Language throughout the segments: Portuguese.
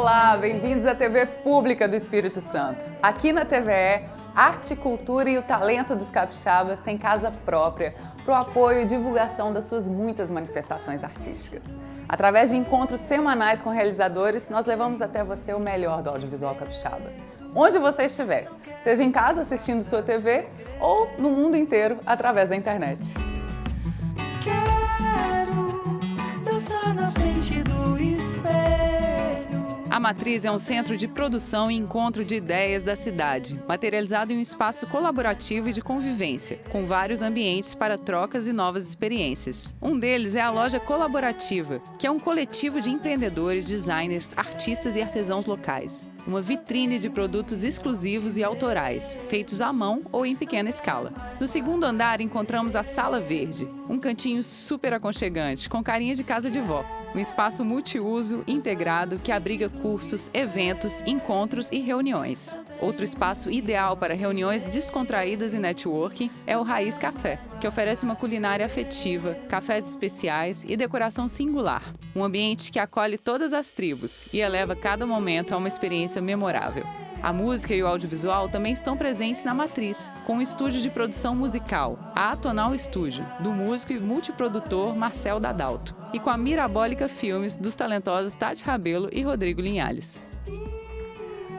Olá, bem-vindos à TV Pública do Espírito Santo. Aqui na TVE, arte, cultura e o talento dos capixabas têm casa própria para o apoio e divulgação das suas muitas manifestações artísticas. Através de encontros semanais com realizadores, nós levamos até você o melhor do audiovisual capixaba. Onde você estiver, seja em casa assistindo sua TV ou no mundo inteiro através da internet. Quero dançar na frente do espelho. A Matriz é um centro de produção e encontro de ideias da cidade, materializado em um espaço colaborativo e de convivência, com vários ambientes para trocas e novas experiências. Um deles é a Loja Colaborativa, que é um coletivo de empreendedores, designers, artistas e artesãos locais. Uma vitrine de produtos exclusivos e autorais, feitos à mão ou em pequena escala. No segundo andar encontramos a Sala Verde, um cantinho super aconchegante, com carinha de casa de vó. Um espaço multiuso, integrado, que abriga cursos, eventos, encontros e reuniões. Outro espaço ideal para reuniões descontraídas e networking é o Raiz Café, que oferece uma culinária afetiva, cafés especiais e decoração singular. Um ambiente que acolhe todas as tribos e eleva cada momento a uma experiência memorável. A música e o audiovisual também estão presentes na Matriz, com um estúdio de produção musical, a Atonal Estúdio, do músico e multiprodutor Marcel Dadalto, e com a Mirabólica Filmes, dos talentosos Tati Rabelo e Rodrigo Linhares.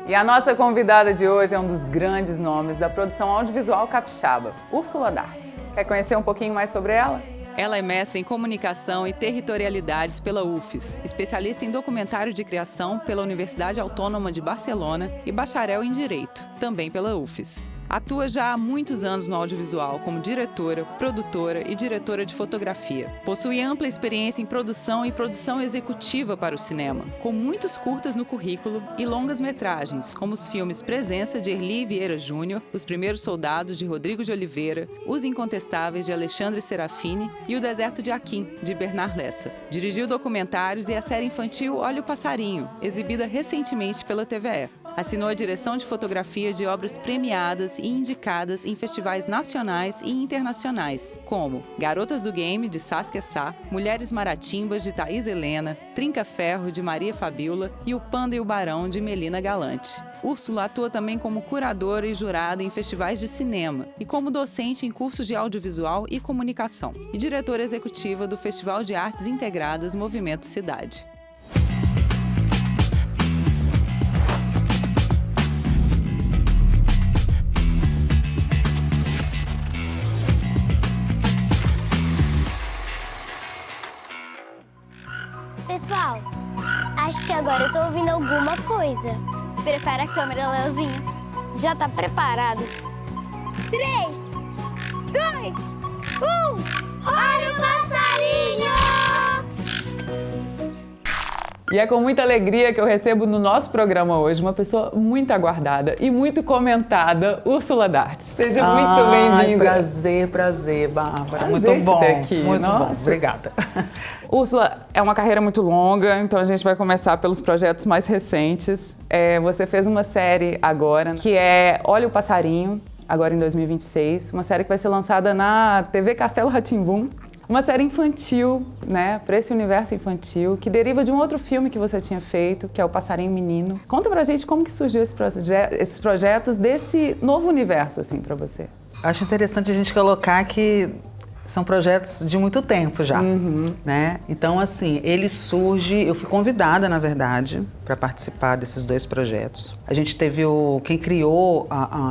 E a nossa convidada de hoje é um dos grandes nomes da produção audiovisual capixaba, Úrsula Dart. Quer conhecer um pouquinho mais sobre ela? Ela é mestre em Comunicação e Territorialidades pela UFES, especialista em documentário de criação pela Universidade Autônoma de Barcelona e bacharel em Direito, também pela UFES. Atua já há muitos anos no audiovisual como diretora, produtora e diretora de fotografia. Possui ampla experiência em produção e produção executiva para o cinema, com muitos curtas no currículo e longas-metragens, como os filmes Presença, de Erli Vieira Júnior, Os Primeiros Soldados, de Rodrigo de Oliveira, Os Incontestáveis, de Alexandre Serafini e O Deserto de Aquim, de Bernard Lessa. Dirigiu documentários e a série infantil Olha o Passarinho, exibida recentemente pela TVE. Assinou a direção de fotografia de obras premiadas e indicadas em festivais nacionais e internacionais, como Garotas do Game, de Saskia Sá, Mulheres Maratimbas, de Thaís Helena, Trinca Ferro, de Maria Fabiola e O Panda e o Barão, de Melina Galante. Úrsula atua também como curadora e jurada em festivais de cinema e como docente em cursos de audiovisual e comunicação, e diretora executiva do Festival de Artes Integradas Movimento Cidade. Pessoal, acho que agora eu tô ouvindo alguma coisa. Prepara a câmera, Leozinho. Já tá preparado? 3, 2, 1. Olha o passarinho! E é com muita alegria que eu recebo no nosso programa hoje uma pessoa muito aguardada e muito comentada, Úrsula Dart. Seja muito bem-vinda. Prazer, Bárbara. Prazer Muito te bom. ter aqui. Muito Nossa. bom, obrigada. Úrsula, é uma carreira muito longa, então a gente vai começar pelos projetos mais recentes. Você fez uma série agora, que é Olha o Passarinho, agora em 2026, uma série que vai ser lançada na TV Castelo Rá-Tim-Bum. Uma série infantil, né, para esse universo infantil, que deriva de um outro filme que você tinha feito, que é O Passarinho Menino. Conta pra gente como que surgiu esses projetos desse novo universo, assim, para você. Acho interessante a gente colocar que são projetos de muito tempo já, né? Então, assim, ele surge... Eu fui convidada, na verdade, para participar desses dois projetos. A gente teve quem criou,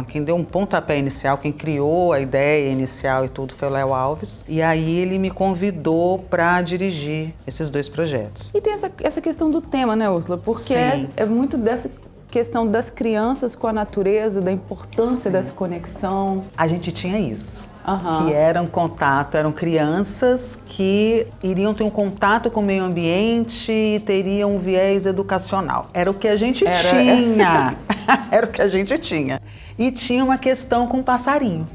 quem deu um pontapé inicial, quem criou a ideia inicial e tudo foi o Léo Alves. E aí ele me convidou para dirigir esses dois projetos. E tem essa questão do tema, né, Úrsula? Porque é muito dessa questão das crianças com a natureza, da importância dessa conexão. A gente tinha isso. Que era um contato, eram crianças que iriam ter um contato com o meio ambiente e teriam um viés educacional. Era o que a gente tinha. Era o que a gente tinha. E tinha uma questão com o passarinho.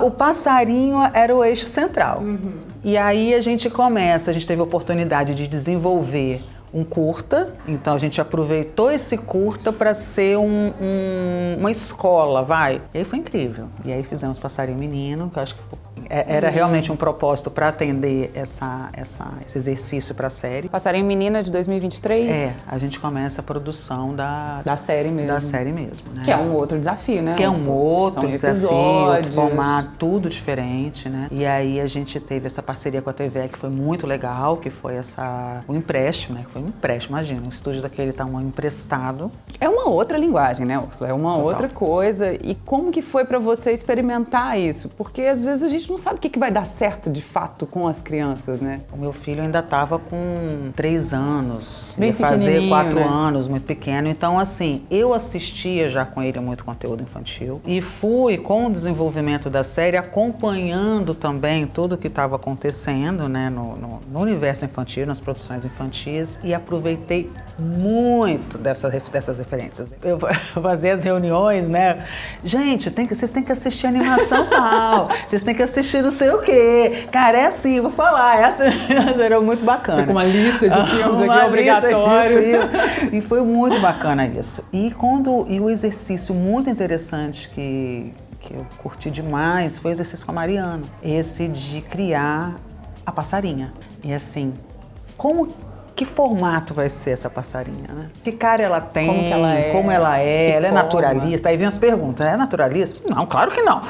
O passarinho era o eixo central. E aí a gente teve a oportunidade de desenvolver um curta, então a gente aproveitou esse curta para ser uma escola, vai. E aí foi incrível. E aí fizemos Passarinho Menino, que eu acho que ficou era realmente um propósito para atender esse exercício para a série. Passarinho Menina de 2023? A gente começa a produção da série mesmo. Da série mesmo, né? Que é um outro desafio, né? Que é um outro desafio, outro formato, tudo diferente, né? E aí a gente teve essa parceria com a TV que foi muito legal, que foi o empréstimo, né? Que foi um empréstimo, imagina, um estúdio daquele tamanho emprestado. É uma outra linguagem, né, Úrsula? É uma outra coisa. E como que foi para você experimentar isso? Porque às vezes a gente não sabe o que vai dar certo de fato com as crianças, né? O meu filho ainda estava com 3 anos, bem ia fazer 4 né? anos, muito pequeno. Então, assim, eu assistia já com ele muito conteúdo infantil e fui, com o desenvolvimento da série, acompanhando também tudo que estava acontecendo, né, no universo infantil, nas produções infantis, e aproveitei muito dessas referências. Eu fazia as reuniões, né? Gente, vocês têm que assistir animação tal, vocês têm que assistir não sei o quê. Cara, é assim, vou falar, era muito bacana. Tô com uma lista de filmes aqui obrigatórios. E foi muito bacana isso. E o exercício muito interessante que eu curti demais foi o exercício com a Mariana. Esse de criar a passarinha. E assim, que formato vai ser essa passarinha, né? Que cara ela tem, como ela é, ela é naturalista. Aí vem as perguntas, é naturalista? Não, claro que não.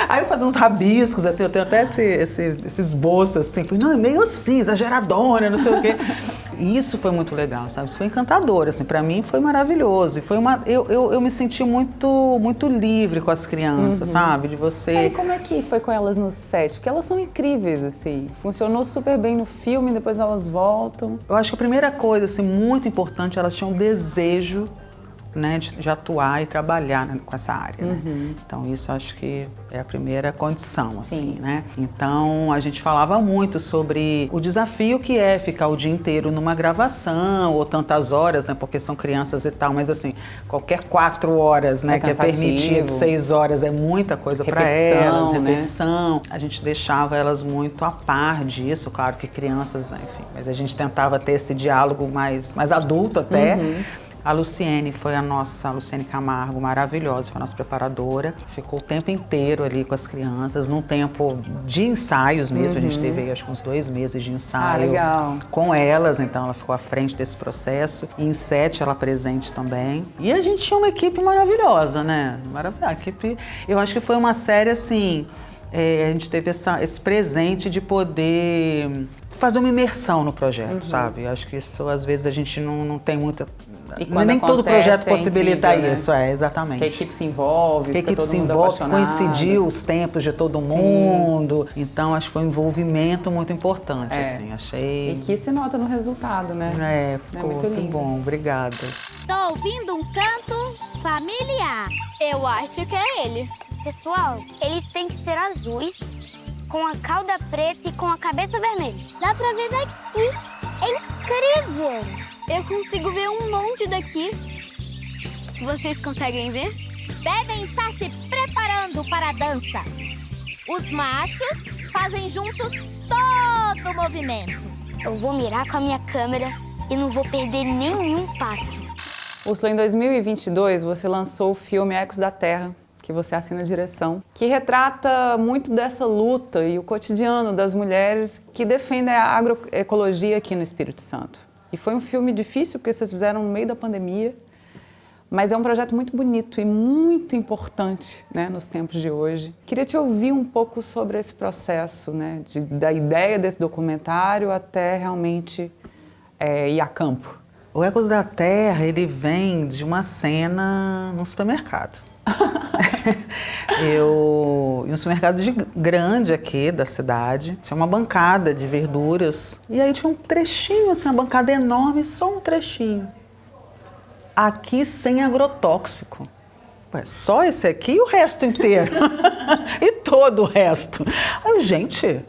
Aí eu fazia uns rabiscos, assim, eu tenho até esse esboço, assim, não, é meio assim, exageradona, não sei o quê. E isso foi muito legal, sabe? Isso foi encantador, assim, pra mim foi maravilhoso. E foi eu me senti muito livre com as crianças, sabe? De você... E como é que foi com elas no set? Porque elas são incríveis, assim. Funcionou super bem no filme, depois elas voltam. Eu acho que a primeira coisa, assim, muito importante, elas tinham desejo, né, de atuar e trabalhar, né, com essa área, né? Então isso acho que é a primeira condição, assim, né? Então a gente falava muito sobre o desafio que é ficar o dia inteiro numa gravação ou tantas horas, né? Porque são crianças e tal, mas assim, qualquer 4 horas, né, que é permitido, 6 horas é muita coisa para elas, repetição. Né? A gente deixava elas muito a par disso, claro que crianças, enfim, mas a gente tentava ter esse diálogo mais adulto até. A Luciene foi a Luciene Camargo, maravilhosa, foi a nossa preparadora. Ficou o tempo inteiro ali com as crianças, num tempo de ensaios mesmo. A gente teve aí, acho que uns 2 meses de ensaio com elas, então ela ficou à frente desse processo. E em 7 ela presente também. E a gente tinha uma equipe maravilhosa, né? Maravilhosa. A equipe, eu acho que foi uma série assim, a gente teve esse presente de poder fazer uma imersão no projeto, sabe? Acho que isso, às vezes, a gente não tem muita... Nem todo projeto possibilita isso, exatamente. Que a equipe se envolve, que a equipe se envolve, coincidiu os tempos de todo mundo. Então, acho que foi um envolvimento muito importante, assim, achei... E que se nota no resultado, né? Ficou muito bom, obrigada. Tô ouvindo um canto familiar. Eu acho que é ele. Pessoal, eles têm que ser azuis, com a cauda preta e com a cabeça vermelha. Dá pra ver daqui. É incrível! Eu consigo ver um monte daqui. Vocês conseguem ver? Devem estar se preparando para a dança. Os machos fazem juntos todo o movimento. Eu vou mirar com a minha câmera e não vou perder nenhum passo. Úrsula, em 2022 você lançou o filme Ecos da Terra, que você assina a direção, que retrata muito dessa luta e o cotidiano das mulheres que defendem a agroecologia aqui no Espírito Santo. E foi um filme difícil, porque vocês fizeram no meio da pandemia, mas é um projeto muito bonito e muito importante, né, nos tempos de hoje. Queria te ouvir um pouco sobre esse processo, né, da ideia desse documentário até realmente ir a campo. O Ecos da Terra, ele vem de uma cena no supermercado. Em um supermercado grande aqui da cidade, tinha uma bancada de verduras e aí tinha um trechinho, assim, uma bancada enorme, só um trechinho. Aqui sem agrotóxico. Ué, só esse aqui e o resto inteiro? E todo o resto. Aí, gente,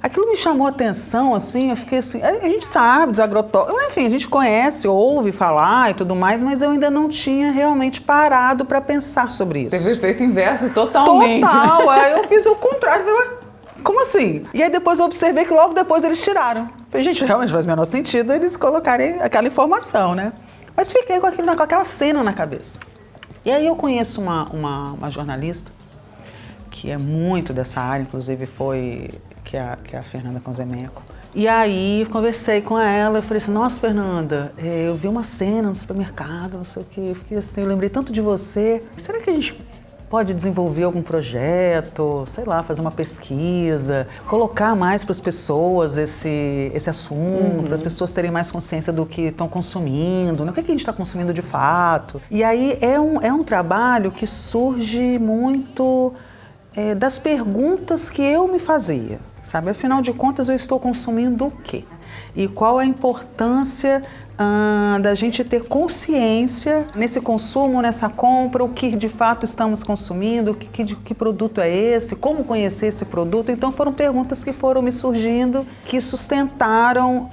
aquilo me chamou a atenção, assim, eu fiquei assim, a gente sabe dos agrotóxicos, enfim, a gente conhece, ouve falar e tudo mais, mas eu ainda não tinha realmente parado para pensar sobre isso. Teve efeito inverso totalmente. Total, aí eu fiz o contrário, falei, como assim? E aí depois eu observei que logo depois eles tiraram. Falei, gente, realmente faz o menor sentido eles colocarem aquela informação, né? Mas fiquei com aquela cena na cabeça. E aí eu conheço uma jornalista que é muito dessa área, inclusive foi que é a Fernanda Conzemenco. E aí conversei com ela, eu falei assim, nossa, Fernanda, eu vi uma cena no supermercado, não sei o quê, eu fiquei assim, eu lembrei tanto de você. Será que a gente pode desenvolver algum projeto, sei lá, fazer uma pesquisa, colocar mais para as pessoas esse assunto, para as pessoas terem mais consciência do que estão consumindo, né? O que a gente está consumindo de fato. E aí é um trabalho que surge muito das perguntas que eu me fazia, sabe? Afinal de contas, eu estou consumindo o quê? E qual a importância da gente ter consciência nesse consumo, nessa compra, o que de fato estamos consumindo, que produto é esse, como conhecer esse produto. Então foram perguntas que foram me surgindo, que sustentaram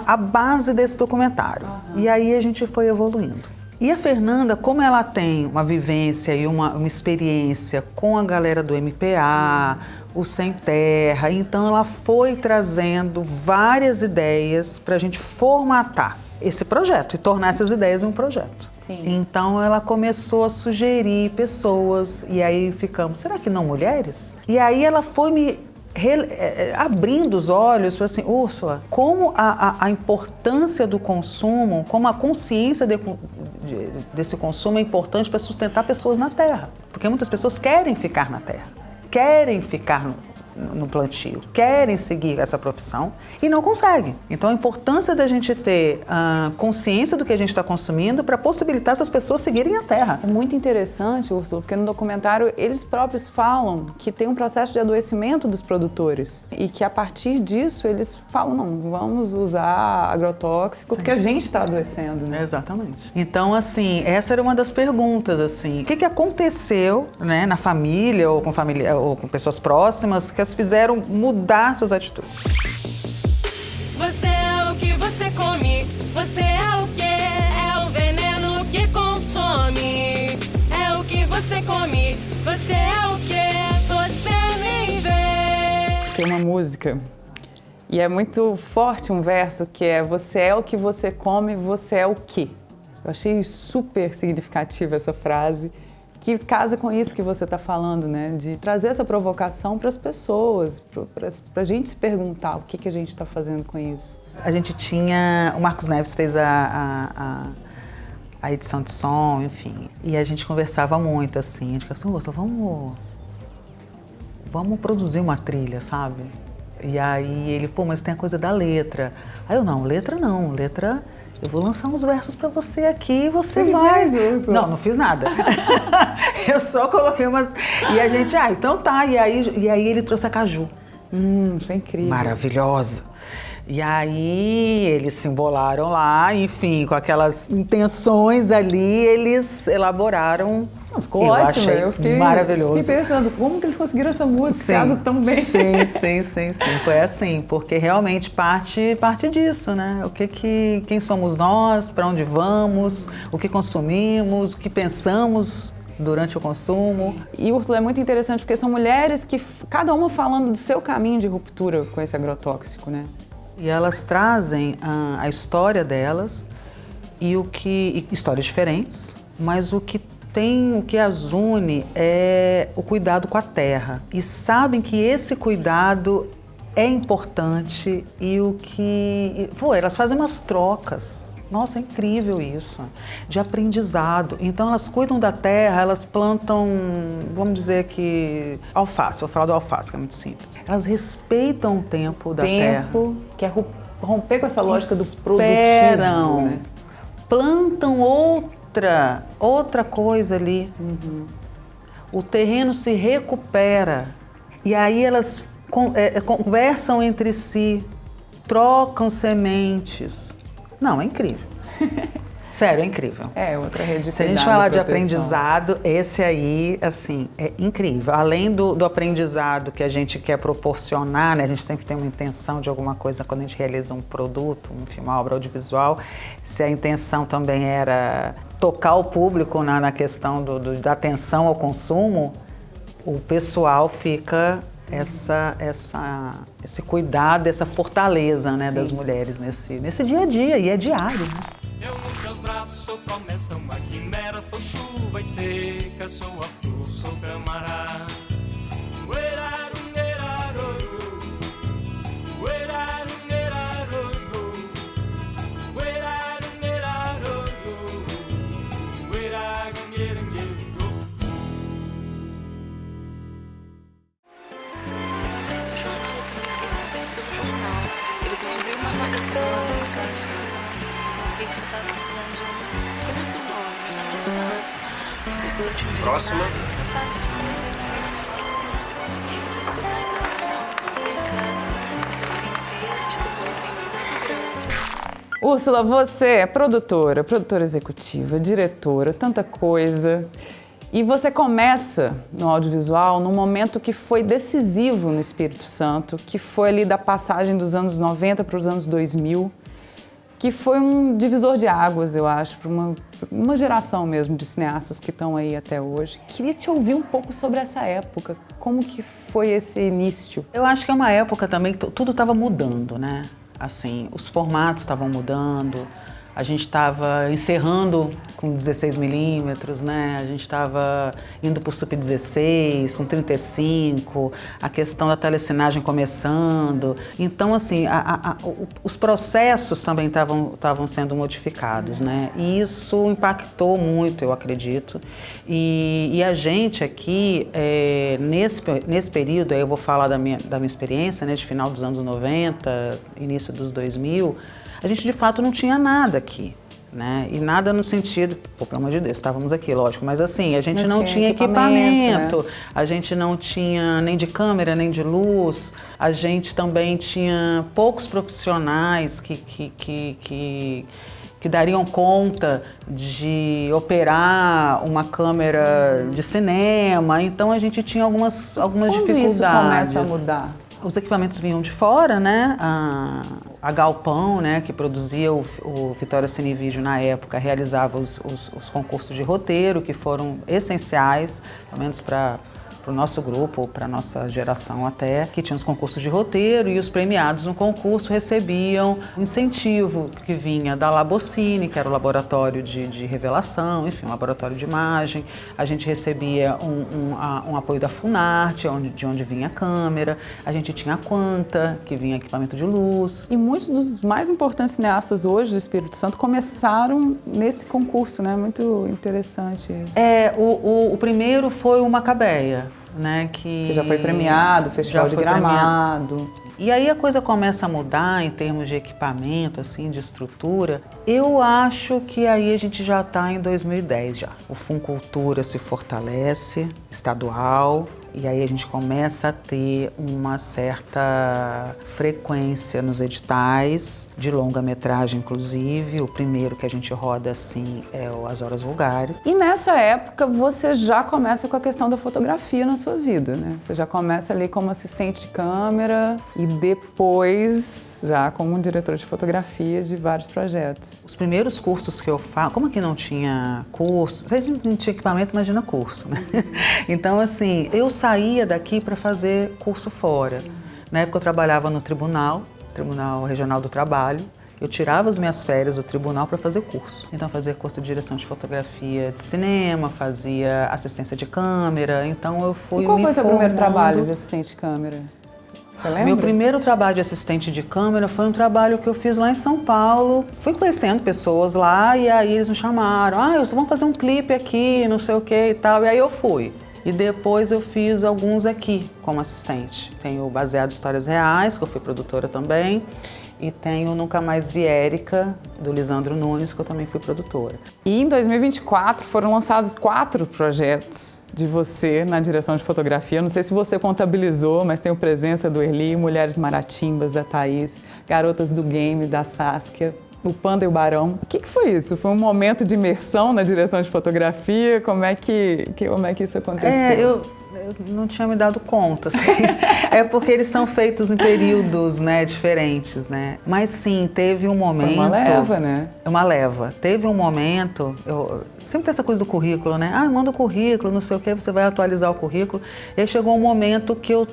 a base desse documentário. E aí a gente foi evoluindo. E a Fernanda, como ela tem uma vivência e uma experiência com a galera do MPA, o Sem Terra, então ela foi trazendo várias ideias para a gente formatar esse projeto e tornar essas ideias em um projeto. Sim. Então ela começou a sugerir pessoas e aí ficamos, será que não mulheres? E aí ela foi me abrindo os olhos para assim, Úrsula, como a importância do consumo, como a consciência desse consumo é importante para sustentar pessoas na Terra. Porque muitas pessoas querem ficar na Terra, querem ficar no plantio, querem seguir essa profissão e não conseguem. Então a importância da gente ter consciência do que a gente está consumindo para possibilitar essas pessoas seguirem a terra. É muito interessante, Úrsula, porque no documentário eles próprios falam que tem um processo de adoecimento dos produtores e que a partir disso eles falam, não, vamos usar agrotóxico porque a gente está adoecendo, né? Exatamente. Então, assim, essa era uma das perguntas, assim, o que aconteceu, né, na família ou com pessoas próximas que as fizeram mudar suas atitudes. Você é o que você come, você é o que? É o veneno que consome. É o que você come, você é o que? Você nem vê. Tem uma música e é muito forte um verso que é você é o que você come, você é o que? Eu achei super significativa essa frase, que casa com isso que você está falando, né? De trazer essa provocação para as pessoas, para a gente se perguntar o que a gente está fazendo com isso. A gente tinha... O Marcos Neves fez a edição de som, enfim. E a gente conversava muito, assim. A gente falou assim, vamos produzir uma trilha, sabe? E aí ele, mas tem a coisa da letra. Aí eu, não, letra não, letra... Eu vou lançar uns versos pra você aqui e você vai. Fez isso? Não fiz nada. Eu só coloquei umas... E a gente, então tá. E aí ele trouxe a caju. Foi incrível. Maravilhosa. E aí eles se embolaram lá, enfim, com aquelas intenções ali, eles elaboraram. Ficou ótimo, eu fiquei maravilhoso. Fiquei pensando, como que eles conseguiram essa música, casa tão bem? Sim. Foi assim, porque realmente parte disso, né? Quem somos nós, para onde vamos, o que consumimos, o que pensamos durante o consumo. E, Úrsula, é muito interessante porque são mulheres que, cada uma falando do seu caminho de ruptura com esse agrotóxico, né? E elas trazem a história delas e histórias diferentes, mas o que as une é o cuidado com a terra. E sabem que esse cuidado é importante e elas fazem umas trocas. Nossa, é incrível isso, de aprendizado. Então elas cuidam da terra, elas plantam, vamos dizer que alface, vou falar do alface, que é muito simples. Elas respeitam o tempo da terra. Que é romper com essa lógica do produtivo, né? Plantam outra coisa ali. O terreno se recupera. E aí elas conversam entre si, trocam sementes. Não, é incrível. Sério, é incrível. É, outra rede de Se a gente falar de aprendizado, esse aí, assim, é incrível. Além do aprendizado que a gente quer proporcionar, né? A gente sempre tem uma intenção de alguma coisa quando a gente realiza um produto, um filme, uma obra audiovisual. Se a intenção também era tocar o público na questão da atenção ao consumo, o pessoal fica esse cuidado, essa fortaleza, né, das mulheres nesse dia a dia, e é diário, né? Eu nos teus braços sou promessa, uma quimera, sou chuva e seca, sou a flor, sou camará. Próxima. Úrsula, você é produtora executiva, diretora, tanta coisa. E você começa no audiovisual num momento que foi decisivo no Espírito Santo, que foi ali da passagem dos anos 90 para os anos 2000, que foi um divisor de águas, eu acho, para uma geração mesmo de cineastas que estão aí até hoje. Queria te ouvir um pouco sobre essa época, como que foi esse início? Eu acho que é uma época também que tudo estava mudando, né? Assim, os formatos estavam mudando, a gente estava encerrando com 16 milímetros, né? A gente estava indo para o sub-16, com 35, a questão da telecinagem começando. Então, assim, os processos também estavam sendo modificados, né? E isso impactou muito, eu acredito. E a gente aqui, nesse período, aí eu vou falar da minha experiência, né? De final dos anos 90, início dos 2000, a gente de fato não tinha nada aqui, né? E nada no sentido, pelo amor de Deus, estávamos aqui, lógico, mas assim, a gente não tinha equipamento, né? A gente não tinha nem de câmera, nem de luz, a gente também tinha poucos profissionais que dariam conta de operar uma câmera de cinema, então a gente tinha algumas dificuldades. Isso começa a mudar? Os equipamentos vinham de fora, né? A Galpão, né, que produzia o Vitória Cine Vídeo na época, realizava os concursos de roteiro, que foram essenciais, pelo menos para o nosso grupo, para a nossa geração até, que tinha os concursos de roteiro e os premiados no concurso recebiam um incentivo que vinha da Labocine, que era o laboratório de revelação, enfim, um laboratório de imagem. A gente recebia um apoio da Funarte, de onde vinha a câmera. A gente tinha a Quanta, que vinha equipamento de luz. E muitos dos mais importantes cineastas hoje do Espírito Santo começaram nesse concurso, né? Muito interessante isso. O primeiro foi o Macabeia, né, que já foi premiado, Festival de Gramado. E aí a coisa começa a mudar em termos de equipamento, assim, de estrutura. Eu acho que aí a gente já está em 2010 já. O Funcultura se fortalece, estadual, e aí a gente começa a ter uma certa frequência nos editais, de longa-metragem inclusive. O primeiro que a gente roda assim é o As Horas Vulgares. E nessa época você já começa com a questão da fotografia na sua vida, né? Você já começa ali como assistente de câmera e depois já como um diretor de fotografia de vários projetos. Os primeiros cursos que eu faço, como que não tinha curso? Se a gente não tinha equipamento, imagina curso, né? Então assim, eu saía daqui para fazer curso fora. Na época eu trabalhava no Tribunal Regional do Trabalho. Eu tirava as minhas férias do tribunal para fazer curso. Então fazia curso de direção de fotografia de cinema, fazia assistência de câmera, então eu fui. E qual foi seu primeiro trabalho de assistente de câmera? Você lembra? Meu primeiro trabalho de assistente de câmera foi um trabalho que eu fiz lá em São Paulo. Fui conhecendo pessoas lá e aí eles me chamaram. Vamos fazer um clipe aqui, não sei o que e tal. E aí eu fui. E depois eu fiz alguns aqui como assistente. Tenho Baseado em Histórias Reais, que eu fui produtora também. E tenho Nunca Mais Vi Érica, do Lisandro Nunes, que eu também fui produtora. E em 2024 foram lançados 4 projetos de você na direção de fotografia. Não sei se você contabilizou, mas tenho presença do Erli, Mulheres Maratimbas, da Thaís, Garotas do Game, da Saskia, O Panda e o Barão. O que foi isso? Foi um momento de imersão na direção de fotografia? Como é que isso aconteceu? Eu não tinha me dado conta, assim. É porque eles são feitos em períodos, né, diferentes, né? Mas sim, teve um momento... Foi uma leva, né? Uma leva. Teve um momento... Sempre tem essa coisa do currículo, né? Manda o currículo, não sei o quê, você vai atualizar o currículo. E aí chegou um momento que eu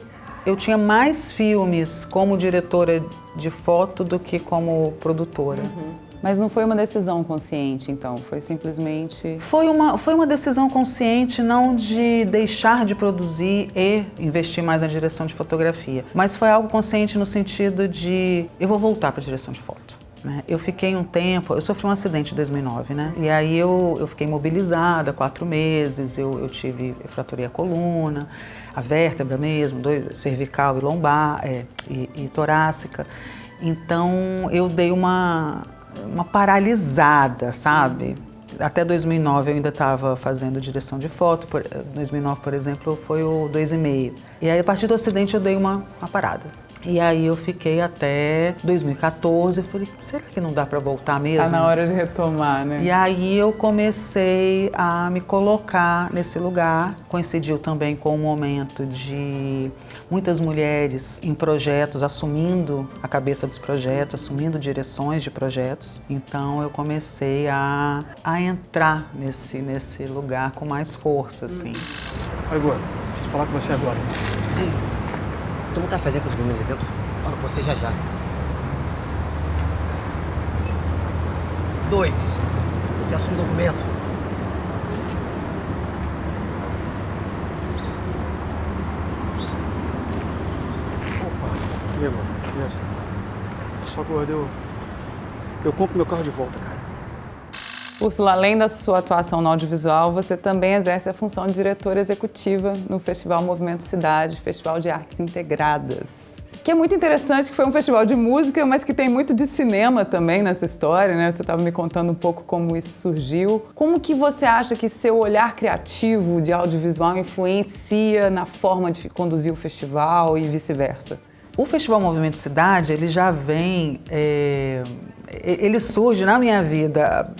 tinha mais filmes como diretora de foto do que como produtora. Uhum. Mas não foi uma decisão consciente, então? Foi simplesmente... Foi uma decisão consciente, não de deixar de produzir e investir mais na direção de fotografia. Mas foi algo consciente no sentido de... Eu vou voltar para a direção de foto. Né? Eu fiquei um tempo... Eu sofri um acidente em 2009, né? E aí eu fiquei imobilizada 4 meses, eu fraturei a coluna, a vértebra mesmo, cervical e lombar, e torácica. Então eu dei uma paralisada, sabe? até 2009 eu ainda estava fazendo direção de foto. 2009, por exemplo, foi o 2,5. E aí, a partir do acidente, eu dei uma parada. E aí eu fiquei até 2014, falei, será que não dá para voltar mesmo? Tá na hora de retomar, né? E aí eu comecei a me colocar nesse lugar. Coincidiu também com o momento de muitas mulheres em projetos, assumindo a cabeça dos projetos, assumindo direções de projetos. Então eu comecei a entrar nesse lugar com mais força, assim. Oi, Igor, preciso falar com você agora. Sim. Toma um cafezinho com os meninos ali dentro. Fala com você já. 2. Você assume o documento. Opa, Igor, beleza. Só gordo, eu compro meu carro de volta, cara. Úrsula, além da sua atuação no audiovisual, você também exerce a função de diretora executiva no Festival Movimento Cidade, Festival de Artes Integradas. Que é muito interessante, que foi um festival de música, mas que tem muito de cinema também nessa história, né? Você estava me contando um pouco como isso surgiu. Como que você acha que seu olhar criativo de audiovisual influencia na forma de conduzir o festival e vice-versa? O Festival Movimento Cidade, ele já vem... ele surge na minha vida...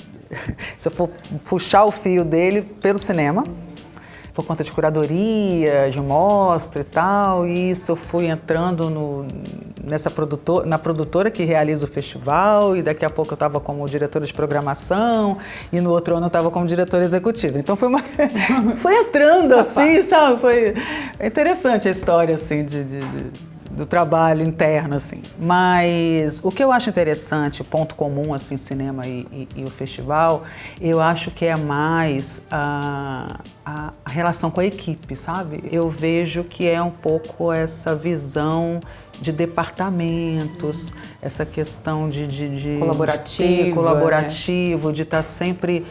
Se eu for puxar o fio dele pelo cinema, por conta de curadoria, de mostra e tal, e isso eu fui entrando na produtora que realiza o festival, e daqui a pouco eu estava como diretora de programação, e no outro ano eu estava como diretora executiva. Então foi foi entrando assim, sabe? Foi interessante a história assim do trabalho interno, assim. Mas o que eu acho interessante, ponto comum, assim, cinema e o festival, eu acho que é mais a relação com a equipe, sabe? Eu vejo que é um pouco essa visão de departamentos, essa questão de colaborativo, de estar sempre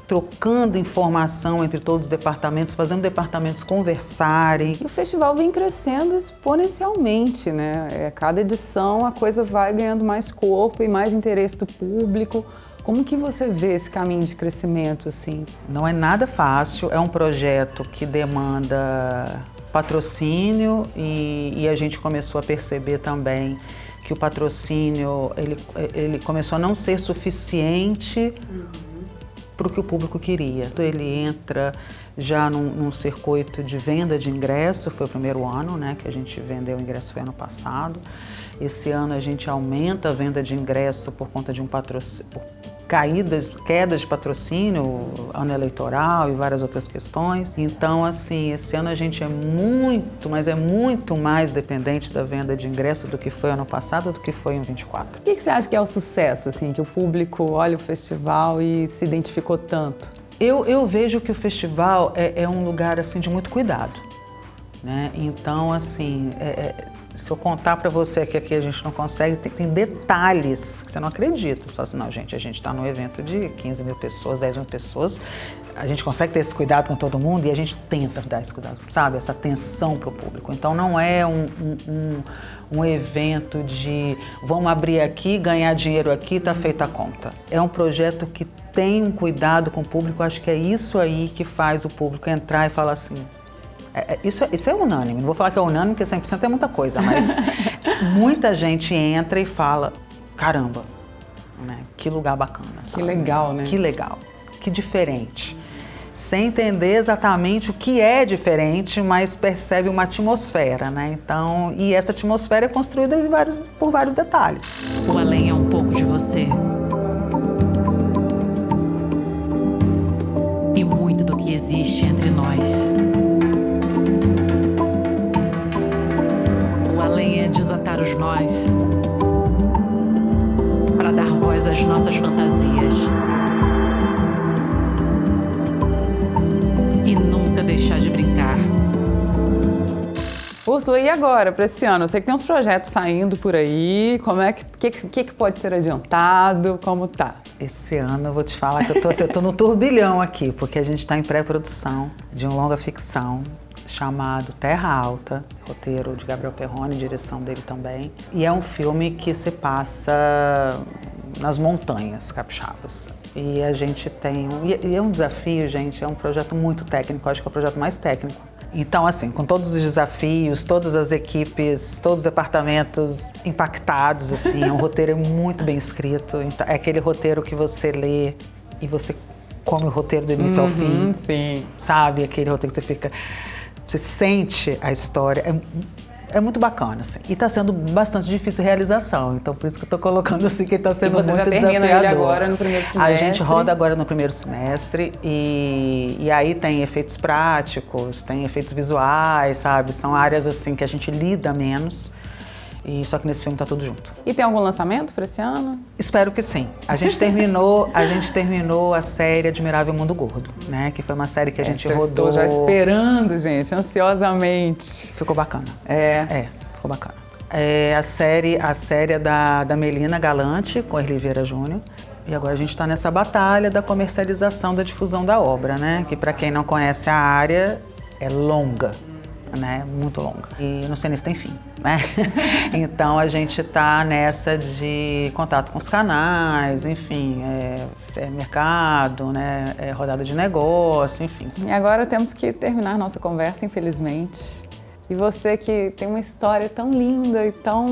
trocando informação entre todos os departamentos, fazendo departamentos conversarem. E o festival vem crescendo exponencialmente, né? Cada edição a coisa vai ganhando mais corpo e mais interesse do público. Como que você vê esse caminho de crescimento, assim? Não é nada fácil, é um projeto que demanda patrocínio e a gente começou a perceber também que o patrocínio ele começou a não ser suficiente para o que o público queria. Ele entra já num circuito de venda de ingresso, foi o primeiro ano, né, que a gente vendeu o ingresso, foi ano passado. Esse ano a gente aumenta a venda de ingresso por conta de quedas de patrocínio, ano eleitoral e várias outras questões. Então, assim, esse ano a gente é muito mais dependente da venda de ingresso do que foi ano passado, do que foi em 24. O que você acha que é o sucesso, assim, que o público olha o festival e se identificou tanto? Eu vejo que o festival é um lugar, assim, de muito cuidado, né? Então, assim, se eu contar para você que aqui a gente não consegue, tem detalhes que você não acredita. Você fala assim, não, gente, a gente está num evento de 15 mil pessoas, 10 mil pessoas, a gente consegue ter esse cuidado com todo mundo e a gente tenta dar esse cuidado, sabe? Essa atenção para o público. Então não é um evento de vamos abrir aqui, ganhar dinheiro aqui, tá feita a conta. É um projeto que tem um cuidado com o público, acho que é isso aí que faz o público entrar e falar assim, isso é unânime, não vou falar que é unânime, porque 100% é muita coisa, mas muita gente entra e fala, caramba, né? Que lugar bacana. Sabe? Que legal, né? Que legal, que diferente. Sem entender exatamente o que é diferente, mas percebe uma atmosfera, né? Então, e essa atmosfera é construída por vários detalhes. O além é um pouco de você. E muito do que existe entre nós. O além é desatar os nós para dar voz às nossas fantasias e nunca deixar de brincar. Úrsula, e agora, para esse ano? Eu sei que tem uns projetos saindo por aí, como é que pode ser adiantado, como tá? Esse ano eu vou te falar que eu tô no turbilhão aqui, porque a gente está em pré-produção de um longa ficção chamado Terra Alta, roteiro de Gabriel Perrone, direção dele também. E é um filme que se passa nas montanhas capixabas. E a gente tem... E é um desafio, gente, é um projeto muito técnico, acho que é o projeto mais técnico. Então, assim, com todos os desafios, todas as equipes, todos os departamentos impactados, assim, o roteiro é muito bem escrito. É aquele roteiro que você lê e você come o roteiro do início ao fim. Sim. Sabe? Aquele roteiro que você fica... Você sente a história. É muito bacana, assim. E está sendo bastante difícil a realização. Então, por isso que eu estou colocando assim, que está sendo muito desafiador. E você já termina ele agora no primeiro semestre? A gente roda agora no primeiro semestre. E aí tem efeitos práticos, tem efeitos visuais, sabe? São áreas, assim, que a gente lida menos. E só que nesse filme tá tudo junto. E tem algum lançamento para esse ano? Espero que sim. A gente terminou a série Admirável Mundo Gordo, né? Que foi uma série que a gente rodou. Estou já esperando, gente, ansiosamente. Ficou bacana. Ficou bacana. A série é da Melina Galante, com Erli Vieira Júnior. E agora a gente está nessa batalha da comercialização, da difusão da obra, né? Que para quem não conhece a área, é longa. Né, muito longa. E não sei nem se tem fim, né? Então a gente tá nessa de contato com os canais, enfim, mercado, né? Rodada de negócio, enfim. E agora temos que terminar nossa conversa, infelizmente. E você que tem uma história tão linda e tão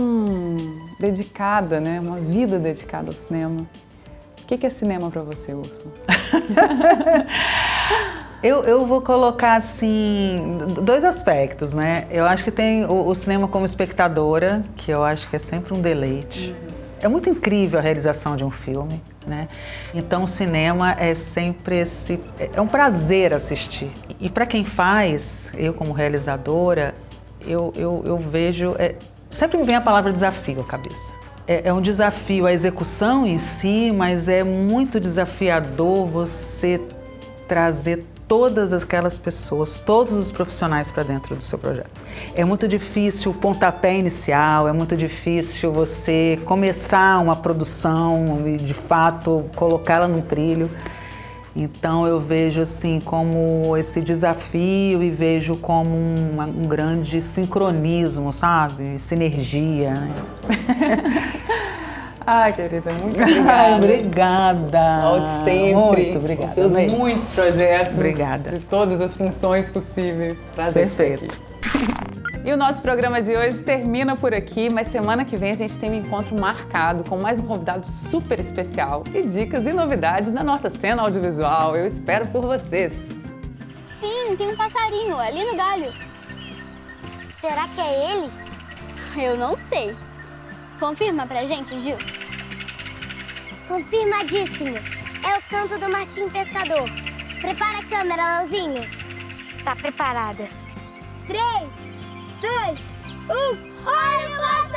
dedicada, né? Uma vida dedicada ao cinema. O que é cinema para você, Úrsula? Eu vou colocar, assim, dois aspectos, né? Eu acho que tem o cinema como espectadora, que eu acho que é sempre um deleite. É muito incrível a realização de um filme, né? Então o cinema é sempre é um prazer assistir. E para quem faz, eu como realizadora, eu vejo... sempre me vem a palavra desafio à cabeça. É um desafio a execução em si, mas é muito desafiador você trazer todas aquelas pessoas, todos os profissionais para dentro do seu projeto. É muito difícil o pontapé inicial, é muito difícil você começar uma produção e, de fato, colocá-la no trilho. Então, eu vejo assim como esse desafio e vejo como um grande sincronismo, sabe? Sinergia, né? Ah, querida, muito obrigada. Obrigada. Volte sempre. Muito obrigada. Com seus muitos projetos. Obrigada. De todas as funções possíveis. Prazer. Perfeito. E o nosso programa de hoje termina por aqui, mas semana que vem a gente tem um encontro marcado com mais um convidado super especial e dicas e novidades da nossa cena audiovisual. Eu espero por vocês. Sim, tem um passarinho ali no galho. Será que é ele? Eu não sei. Confirma pra gente, Gil. Confirmadíssimo. É o canto do Marquinhos Pescador. Prepara a câmera, Leozinho. Tá preparada. 3, 2, 1. Olha o passarinho!